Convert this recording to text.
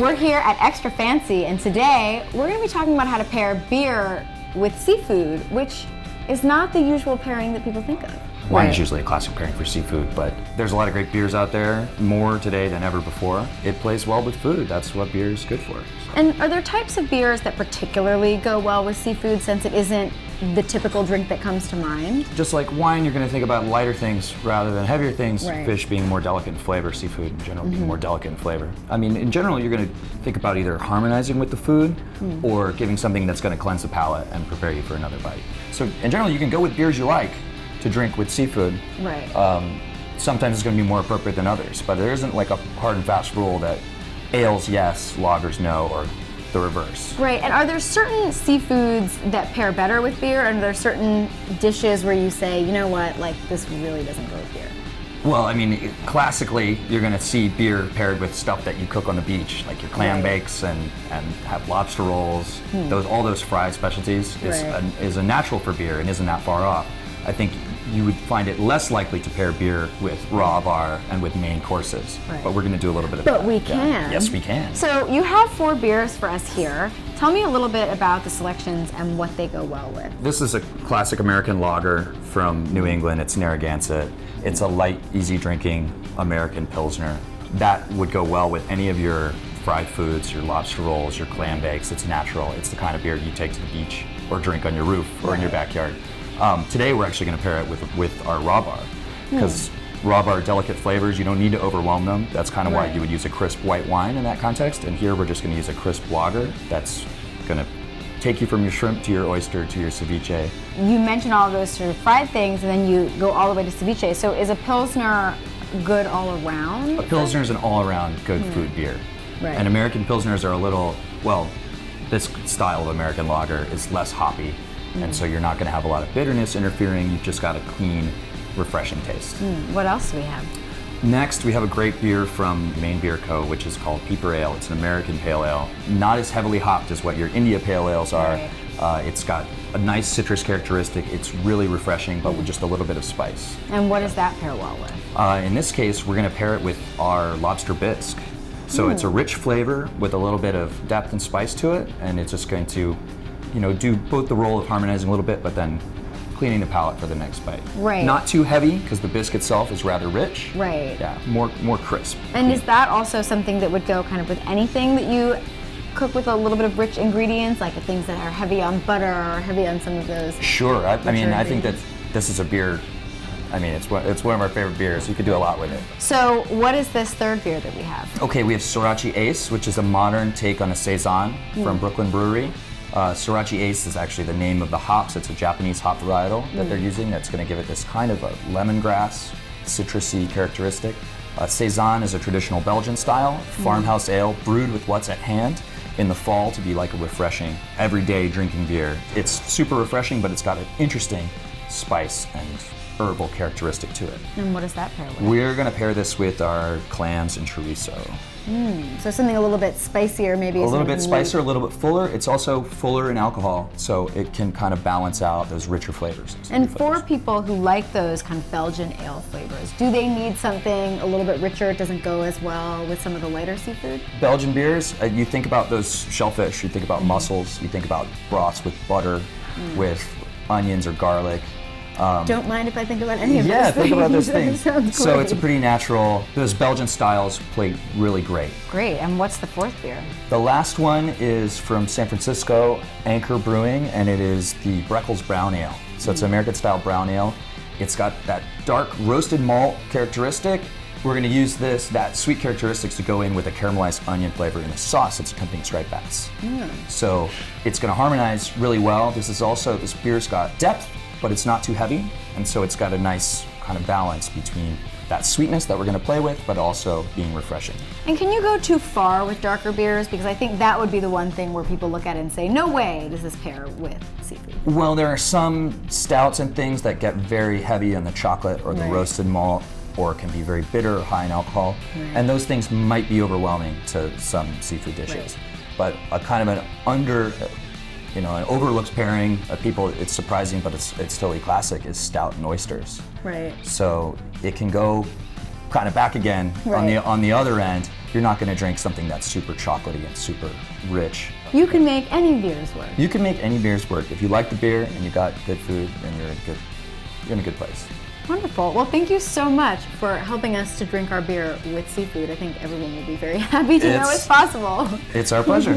We're here at Extra Fancy, and today we're going to be talking about how to pair beer with seafood, which is not the usual pairing that people think of. Wine is usually a classic pairing for seafood, but there's a lot of great beers out there, more today than ever before. It plays well with food. That's what beer is good for. And are there types of beers that particularly go well with seafood, since it isn't the typical drink that comes to mind? Just like wine, you're going to think about lighter things rather than heavier things. Right. Fish being more delicate in flavor, seafood in general being more delicate in flavor. I mean, in general, you're going to think about either harmonizing with the food or giving something that's going to cleanse the palate and prepare you for another bite. So in general, you can go with beers you like to drink with seafood. Right. Sometimes it's going to be more appropriate than others, but there isn't like a hard and fast rule that ales yes, lagers no, or the reverse. Right, and are there certain seafoods that pair better with beer, and are there certain dishes where you say, you know what, like this really doesn't go with beer? Well, I mean, classically, you're going to see beer paired with stuff that you cook on the beach, like your clam bakes and have lobster rolls. All those fried specialties is a natural for beer and isn't that far off. I think you would find it less likely to pair beer with raw bar and with main courses. Right. But we're going to do a little bit of that. But we can. Yeah. Yes, we can. So you have 4 beers for us here. Tell me a little bit about the selections and what they go well with. This is a classic American lager from New England. It's Narragansett. It's a light, easy drinking American Pilsner. That would go well with any of your fried foods, your lobster rolls, your clam bakes. It's natural. It's the kind of beer you take to the beach or drink on your roof or in your backyard. Today we're actually going to pair it with our raw bar, because raw bar, delicate flavors, you don't need to overwhelm them. That's kind of why you would use a crisp white wine in that context. And here we're just going to use a crisp lager that's going to take you from your shrimp to your oyster to your ceviche. You mentioned all of those sort of fried things, and then you go all the way to ceviche. So is a Pilsner good all around? A Pilsner is an all-around good food beer. Right. And American Pilsners are a little, well, this style of American lager is less hoppy. And so you're not going to have a lot of bitterness interfering. You've just got a clean, refreshing taste. What else do we have? Next, we have a great beer from Maine Beer Co., which is called Peeper Ale. It's an American pale ale, not as heavily hopped as what your India pale ales are. Right. It's got a nice citrus characteristic. It's really refreshing, but with just a little bit of spice. And what does that pair well with? In this case, we're going to pair it with our lobster bisque. So it's a rich flavor with a little bit of depth and spice to it, and it's just going to do both the role of harmonizing a little bit, but then cleaning the palate for the next bite. Right. Not too heavy, because the bisque itself is rather rich. Right. Yeah, more crisp. And is that also something that would go kind of with anything that you cook with a little bit of rich ingredients, like things that are heavy on butter or heavy on some of those? Sure. I mean, I think that this is a beer. I mean, it's one of our favorite beers. You could do a lot with it. So what is this third beer that we have? Okay, we have Sorachi Ace, which is a modern take on a Saison from Brooklyn Brewery. Sorachi Ace is actually the name of the hops. It's a Japanese hop varietal that they're using that's going to give it this kind of a lemongrass, citrusy characteristic. Saison is a traditional Belgian style farmhouse ale brewed with what's at hand in the fall to be like a refreshing, everyday drinking beer. It's super refreshing, but it's got an interesting spice and herbal characteristic to it. And what does that pair with? We're going to pair this with our clams and chorizo. So something a little bit spicier, maybe. A little bit spicier, a little bit fuller. It's also fuller in alcohol, so it can kind of balance out those richer flavors. And for people who like those kind of Belgian ale flavors, do they need something a little bit richer? It doesn't go as well with some of the lighter seafood? Belgian beers, you think about those shellfish, you think about mussels, you think about broths with butter, with onions or garlic. Don't mind if I think about any of those things. Yeah, think about those things. So great. it's a pretty natural, those Belgian styles play really great. Great, and what's the fourth beer? The last one is from San Francisco, Anchor Brewing, and it is the Breckles Brown Ale. So it's an American style brown ale. It's got that dark roasted malt characteristic. We're going to use that sweet characteristics to go in with a caramelized onion flavor in the sauce that's accompanying striped bass. So it's going to harmonize really well. This beer's got depth, but it's not too heavy, and so it's got a nice kind of balance between that sweetness that we're going to play with, but also being refreshing. And can you go too far with darker beers? Because I think that would be the one thing where people look at it and say, no way does this pair with seafood. Well, there are some stouts and things that get very heavy on the chocolate or the roasted malt, or can be very bitter or high in alcohol, and those things might be overwhelming to some seafood dishes. But a kind of an overlooked pairing, it's surprising, but it's totally classic, is stout and oysters. Right. So it can go kind of back again on the other end, you're not going to drink something that's super chocolatey and super rich. You can make any beers work. You can make any beers work. If you like the beer and you got good food, then you're in a good place. Wonderful. Well, thank you so much for helping us to drink our beer with seafood. I think everyone will be very happy to know it's possible. It's our pleasure.